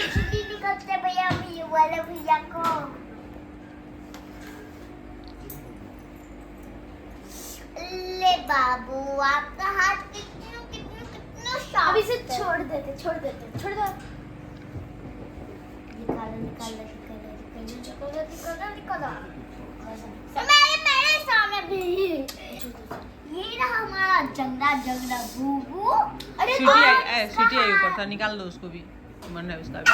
छुट्टी नहीं करते भैया, ये वाले भैया को। ले बाबू, आपका हाथ कितना कितना कितना शार्प। अब इसे छोड़ देते। निकालो मेरे सामने भी। ये रहा हमारा जंगला बूबू। अरे सीटी आई ऊपर था, निकाल दो उसको भी, मन है उसका भी।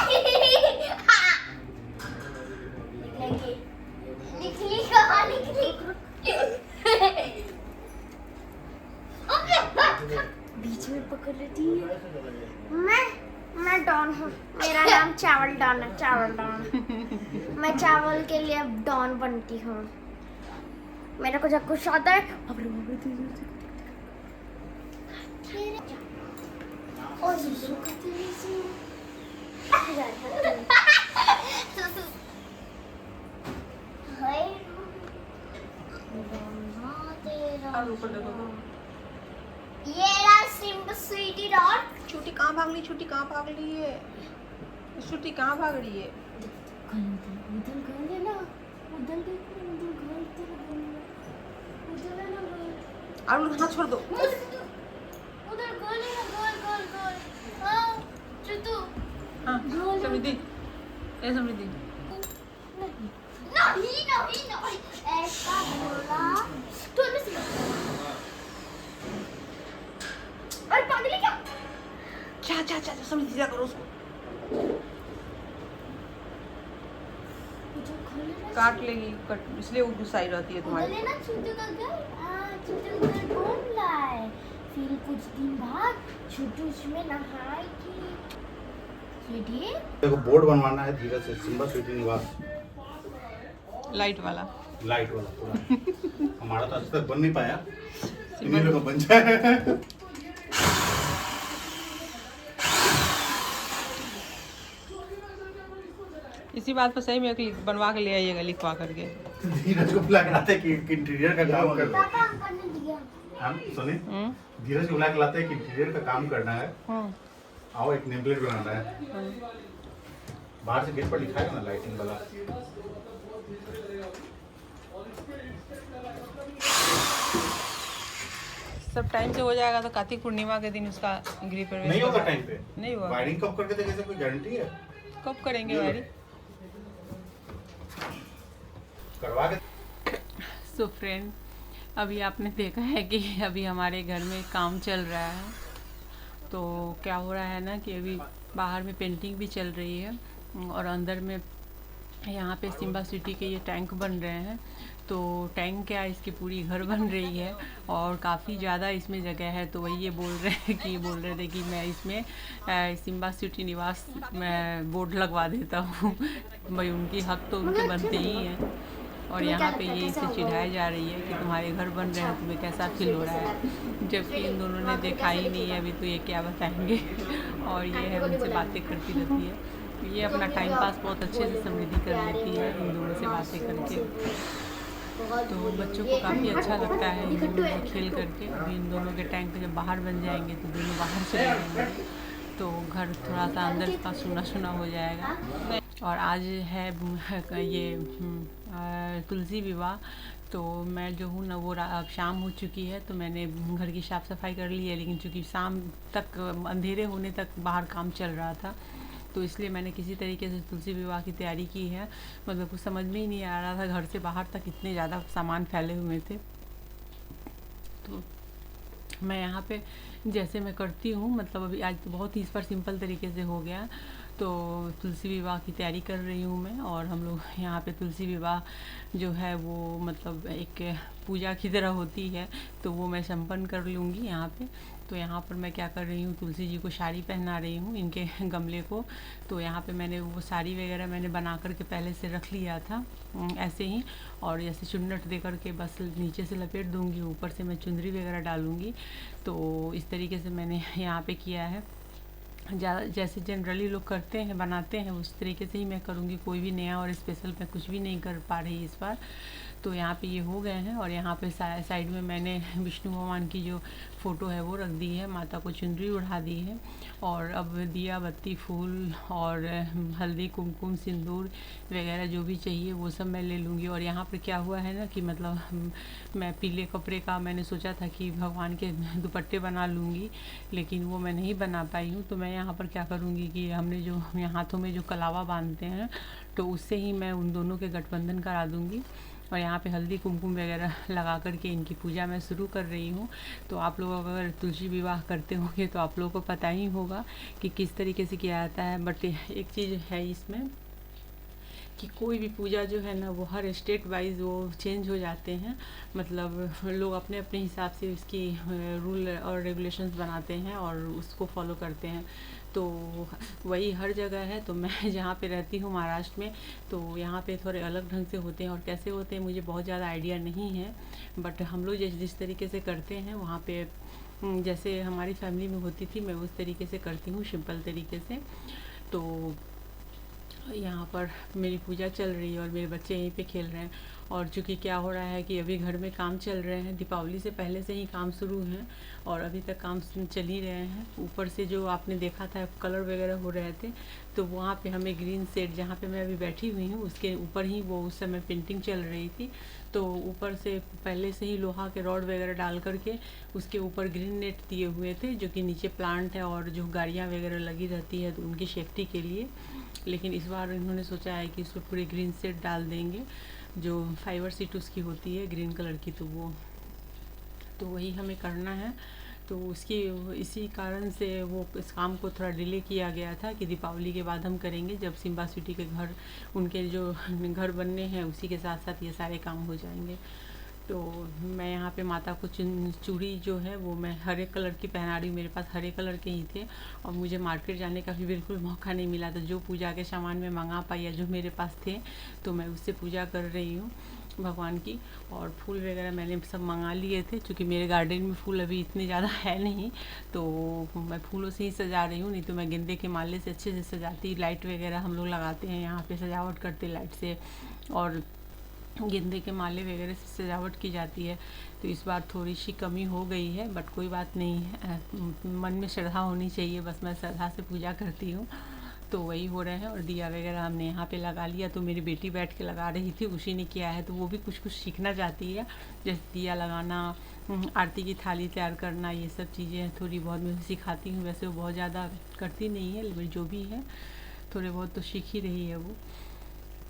निकली कहाँ निकली? बीच में पकड़ लेती है। मैं डॉन हूँ, मेरा नाम चावल डॉन है। चावल डॉन। मैं चावल के लिए डॉन बनती हूँ। मेरे को जब कुछ आता है ये रहा सिम्बा स्वीटी डॉट। छुट्टी कहाँ भाग ली? छुट्टी कहाँ भाग रही है? छुट्टी कहाँ भाग रही है? और हाथ छोड़ दो। उधर गोल है ना, गोल। हाँ चुतू। हाँ समृद्धि, ए समृद्धि। नहीं ऐसा बोला तो नहीं। अरे पागल है क्या? समृद्धि क्या करो उसको, काट लेगी, कट इसलिए वो गुस्साई रहती है तुम्हारी। बोले ना छुट्टू का घर, छुट्टू का घर कौन लाए? फिर कुछ दिन बाद छुट्टू उसमें नहाएगी। देखो बोर्ड बनवाना है धीरज से, सिम्बा स्वीटी निवास लाइट वाला पूरा। हमारा तो आज तक बन नहीं पाया, इन्हीं लोगों बन जाए। इसी बात पर सही में बनवा के ले आइएगा, लिखवा करके। धीरज को बुला के लाते हैं कि इंटीरियर का काम करना है। पापा हमको नहीं दिया। हम सुने, धीरज को बुला के लाते हैं कि इंटीरियर का काम करना है। आओ एक नेम प्लेट बनाना है। बाहर से गेट पर लिखा है ना लाइटिंग वाला। सब टाइम से हो जाएगा तो कार्तिक पूर्णिमा के दिन उसका गृह प्रवेश नहीं होगा टाइम पे, नहीं हुआ। वायरिंग कब करके देंगे, कोई गारंटी है? कब करेंगे वायरिंग? करवा के। सो फ्रेंड, अभी आपने देखा है कि अभी हमारे घर में काम चल रहा है। तो क्या हो रहा है ना कि अभी बाहर में पेंटिंग भी चल रही है और अंदर में यहाँ पे सिम्बा सिटी के ये टैंक बन रहे हैं। तो टैंक क्या, इसकी पूरी घर बन रही है और काफ़ी ज़्यादा इसमें जगह है। तो वही ये बोल रहे थे कि मैं इसमें सिम्बा सिटी निवास में बोर्ड लगवा देता हूँ। भाई उनकी हक तो उनके बनते ही हैं। और यहाँ पे ये इसे चिढ़ाई जा रही है कि तुम्हारे घर बन रहे हैं, तुम्हें कैसा फील हो रहा है, जबकि इन दोनों ने देखा ही नहीं है अभी। तो ये क्या बताएंगे। और ये है उनसे बातें करती रहती है। ये अपना टाइम पास बहुत अच्छे से समृद्धि कर लेती है इन दोनों से बातें करके। तो बच्चों को काफ़ी अच्छा लगता है इन दोनों से खेल करके। अभी इन दोनों के टैंक जब बाहर बन जाएंगे तो दोनों बाहर चले जाएंगे, तो घर थोड़ा सा अंदर का सुना हो जाएगा। और आज है ये तुलसी विवाह। तो मैं जो हूँ ना वो अब शाम हो चुकी है, तो मैंने घर की साफ़ सफाई कर ली है। लेकिन चूँकि शाम तक अंधेरे होने तक बाहर काम चल रहा था, तो इसलिए मैंने किसी तरीके से तुलसी विवाह की तैयारी की है। मतलब कुछ समझ में ही नहीं आ रहा था, घर से बाहर तक इतने ज़्यादा सामान फैले हुए थे। तो मैं यहाँ पे जैसे मैं करती हूँ, मतलब अभी आज तो बहुत ही इस पर सिंपल तरीके से हो गया। तो तुलसी विवाह की तैयारी कर रही हूँ मैं। और हम लोग यहाँ पे तुलसी विवाह जो है वो मतलब एक पूजा की तरह होती है, तो वो मैं संपन्न कर लूँगी यहाँ पे। तो यहाँ पर मैं क्या कर रही हूँ, तुलसी जी को साड़ी पहना रही हूँ, इनके गमले को। तो यहाँ पे मैंने वो साड़ी वगैरह मैंने बना करके पहले से रख लिया था ऐसे ही। और जैसे चुन्नट दे करके बस नीचे से लपेट दूँगी, ऊपर से मैं चुंदरी वगैरह डालूँगी। तो इस तरीके से मैंने यहाँ पे किया है। जैसे जनरली लोग करते हैं, बनाते हैं, उस तरीके से ही मैं करूँगी। कोई भी नया और स्पेशल मैं कुछ भी नहीं कर पा रही इस बार। तो यहाँ पे ये हो गए हैं। और यहाँ पे साइड में मैंने विष्णु भगवान की जो फ़ोटो है वो रख दी है, माता को चुनरी उड़ा दी है। और अब दिया बत्ती फूल और हल्दी कुमकुम सिंदूर वगैरह जो भी चाहिए वो सब मैं ले लूँगी। और यहाँ पर क्या हुआ है ना कि मतलब मैं पीले कपड़े का मैंने सोचा था कि भगवान के दुपट्टे बना लूँगी, लेकिन वो मैं नहीं बना पाई हूँ। तो मैं यहाँ पर क्या करूँगी कि हमने जो हाथों में जो कलावा बांधते हैं तो उससे ही मैं उन दोनों के गठबंधन करा दूँगी। और यहाँ पे हल्दी कुमकुम वगैरह लगा करके इनकी पूजा मैं शुरू कर रही हूँ। तो आप लोग अगर तुलसी विवाह करते होंगे तो आप लोगों को पता ही होगा कि किस तरीके से किया जाता है। बट एक चीज़ है इसमें कि कोई भी पूजा जो है ना वो हर स्टेट वाइज वो चेंज हो जाते हैं। मतलब लोग अपने अपने हिसाब से उसकी रूल और रेगुलेशंस बनाते हैं और उसको फॉलो करते हैं। तो वही हर जगह है। तो मैं जहाँ पे रहती हूँ महाराष्ट्र में, तो यहाँ पे थोड़े अलग ढंग से होते हैं। और कैसे होते हैं मुझे बहुत ज़्यादा आइडिया नहीं है, बट हम लोग जिस तरीके से करते हैं वहाँ पे जैसे हमारी फैमिली में होती थी मैं उस तरीके से करती हूँ, सिंपल तरीके से। तो यहाँ पर मेरी पूजा चल रही है और मेरे बच्चे यहीं पे खेल रहे हैं। और चूँकि क्या हो रहा है कि अभी घर में काम चल रहे हैं, दीपावली से पहले से ही काम शुरू हैं और अभी तक काम चल ही रहे हैं। ऊपर से जो आपने देखा था कलर वगैरह हो रहे थे, तो वहाँ पे हमें ग्रीन सेट जहाँ पे मैं अभी बैठी हुई हूँ उसके ऊपर ही वो उस समय पेंटिंग चल रही थी। तो ऊपर से पहले से ही लोहा के रॉड वगैरह डाल करके उसके ऊपर ग्रीन नेट दिए हुए थे, जो कि नीचे प्लांट है और जो गाड़ियाँ वगैरह लगी रहती है तो उनकी सेफ्टी के लिए। लेकिन इस बार इन्होंने सोचा है कि इसमें पूरे ग्रीन सेट डाल देंगे, जो फाइबर सीट उसकी होती है ग्रीन कलर की, तो वही हमें करना है। तो उसकी इसी कारण से वो इस काम को थोड़ा डिले किया गया था कि दीपावली के बाद हम करेंगे, जब सिम्बा स्वीटी के घर उनके जो घर बनने हैं उसी के साथ साथ ये सारे काम हो जाएंगे। तो मैं यहाँ पे माता को चूड़ी जो है वो मैं हरे कलर की पहना रही हूँ। मेरे पास हरे कलर के ही थे और मुझे मार्केट जाने का भी बिल्कुल मौका नहीं मिला। तो जो पूजा के सामान मैं मंगा पाई या जो मेरे पास थे तो मैं उससे पूजा कर रही हूँ भगवान की। और फूल वगैरह मैंने सब मंगा लिए थे, क्योंकि मेरे गार्डन में फूल अभी इतने ज़्यादा है नहीं, तो मैं फूलों से ही सजा रही हूँ। नहीं तो मैं गेंदे के माले से अच्छे से सजाती। लाइट वगैरह हम लोग लगाते हैं यहाँ पे, सजावट करते लाइट से, और गेंदे के माले वगैरह से सजावट की जाती है। तो इस बार थोड़ी सी कमी हो गई है, बट कोई बात नहीं है, मन में श्रद्धा होनी चाहिए, बस मैं श्रद्धा से पूजा करती हूँ। तो वही हो रहे हैं। और दिया वगैरह हमने यहाँ पे लगा लिया, तो मेरी बेटी बैठ के लगा रही थी, उसी ने किया है। तो वो भी कुछ कुछ सीखना चाहती है, जैसे दिया लगाना, आरती की थाली तैयार करना, ये सब चीज़ें थोड़ी बहुत मैं सिखाती हूँ। वैसे वो बहुत ज़्यादा करती नहीं है, लेकिन जो भी है थोड़े बहुत तो सीख ही रही है वो।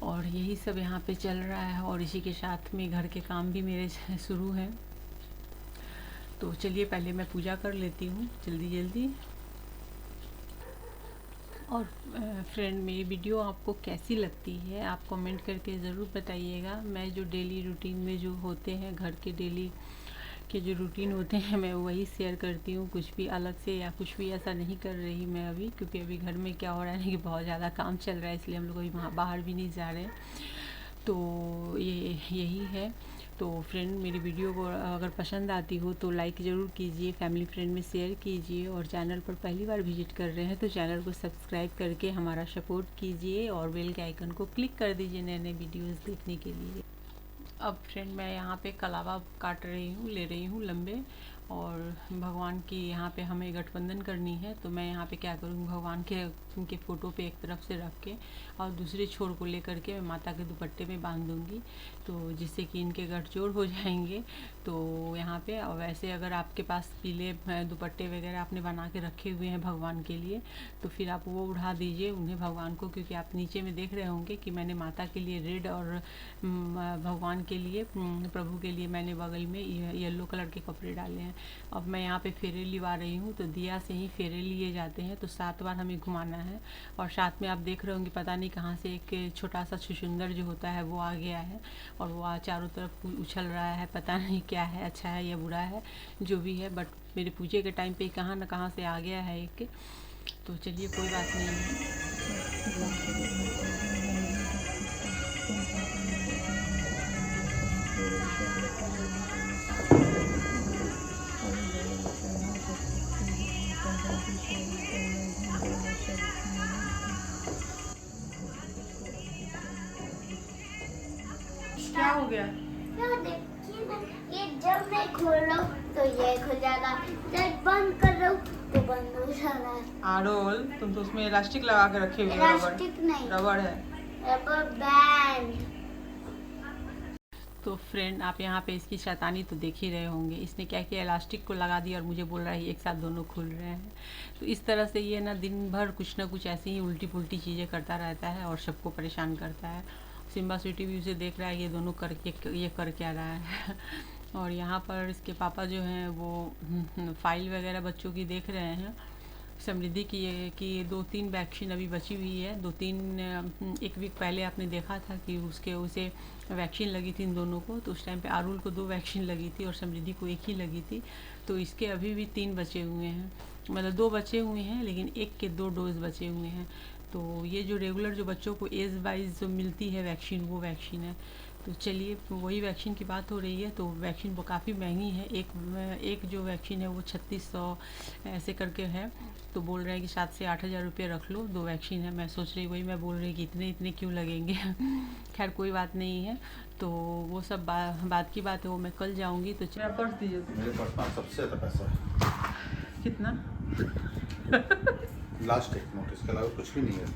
और यही सब यहाँ पे चल रहा है, और इसी के साथ में घर के काम भी मेरे शुरू हैं। तो चलिए पहले मैं पूजा कर लेती हूँ जल्दी जल्दी। और फ्रेंड, मेरी वीडियो आपको कैसी लगती है आप कमेंट करके ज़रूर बताइएगा। मैं जो डेली रूटीन में जो होते हैं घर के डेली के जो रूटीन होते हैं मैं वही शेयर करती हूँ, कुछ भी अलग से या कुछ भी ऐसा नहीं कर रही मैं अभी, क्योंकि अभी घर में क्या हो रहा है कि बहुत ज़्यादा काम चल रहा है, इसलिए हम लोग अभी बाहर भी नहीं जा रहे। तो यही है। तो फ्रेंड, मेरी वीडियो को अगर पसंद आती हो तो लाइक ज़रूर कीजिए, फैमिली फ्रेंड में शेयर कीजिए, और चैनल पर पहली बार विजिट कर रहे हैं तो चैनल को सब्सक्राइब करके हमारा सपोर्ट कीजिए, और बेल के आइकन को क्लिक कर दीजिए नए नए वीडियोज़ देखने के लिए। अब फ्रेंड, मैं यहाँ पे कलावा काट रही हूँ, ले रही हूँ लंबे, और भगवान की यहाँ पे हमें गठबंधन करनी है। तो मैं यहाँ पे क्या करूँ, भगवान के उनके फ़ोटो पे एक तरफ से रख के और दूसरे छोर को लेकर के मैं माता के दुपट्टे में बांध दूँगी, तो जिससे कि इनके गठजोड़ हो जाएंगे। तो यहाँ पे, और वैसे अगर आपके पास पीले दुपट्टे वगैरह आपने बना के रखे हुए हैं भगवान के लिए, तो फिर आप वो उड़ा दीजिए उन्हें भगवान को, क्योंकि आप नीचे में देख रहे होंगे कि मैंने माता के लिए रेड और भगवान के लिए, प्रभु के लिए मैंने बगल में येलो कलर के कपड़े डाले हैं। अब मैं यहाँ पे फेरे लिवा रही हूँ, तो दिया से ही फेरे लिए जाते हैं, तो 7 बार हमें घुमाना है। और साथ में आप देख रहे होंगे पता नहीं कहाँ से एक छोटा सा छुछुंदर जो होता है वो आ गया है, और वो चारों तरफ उछल रहा है, पता नहीं क्या है, अच्छा है या बुरा है, जो भी है, बट मेरे पूजे के टाइम पे कहाँ न कहाँ से आ गया है एक। तो चलिए कोई बात नहीं है। क्या हो गया? तो ये खुल जाएगा, जब बंद कर रहा हूँ तो बंद हो जाना है। आरोल तुम तो उसमें इलास्टिक लगा के रखे हुए हो। इलास्टिक नहीं, रबड़ है। Rubber band. तो फ्रेंड आप यहाँ पे इसकी शैतानी तो देख ही रहे होंगे। इसने क्या किया, इलास्टिक को लगा दिया और मुझे बोल रहा है एक साथ दोनों खुल रहे हैं। तो इस तरह से ये ना दिन भर कुछ ना कुछ ऐसी ही उल्टी पुल्टी चीज़ें करता रहता है और सबको परेशान करता है। सिम्बा स्वीटी भी उसे देख रहा है ये दोनों ये कर क्या रहा है। और यहाँ पर इसके पापा जो हैं वो फाइल वगैरह बच्चों की देख रहे हैं। समृद्धि की 2-3 वैक्सीन अभी बची हुई है। 2-3 एक वीक पहले आपने देखा था कि उसे वैक्सीन लगी थी इन दोनों को। तो उस टाइम पे आरुल को 2 वैक्सीन लगी थी और समृद्धि को 1 ही लगी थी। तो इसके अभी भी 3 बचे हुए हैं, मतलब 2 बचे हुए हैं, लेकिन 1 के 2 डोज बचे हुए हैं। तो ये जो रेगुलर जो बच्चों को एज वाइज जो मिलती है वैक्सीन, वो वैक्सीन है। तो चलिए वही वैक्सीन की बात हो रही है। तो वैक्सीन वो काफ़ी महंगी है। एक जो वैक्सीन है वो 3600 ऐसे करके है। तो बोल रहे हैं कि 7 से 8 हज़ार रुपये रख लो, 2 वैक्सीन है। मैं सोच रही, वही मैं बोल रही कि इतने क्यों लगेंगे। खैर कोई बात नहीं है। तो वो सब बात की बात है, वो मैं कल जाऊँगी। तो मेरा पर्स दीजिए। मेरे पास सबसे ज़्यादा पैसा है। कितना? लास्ट एक नोट, इसके अलावा कुछ भी नहीं है।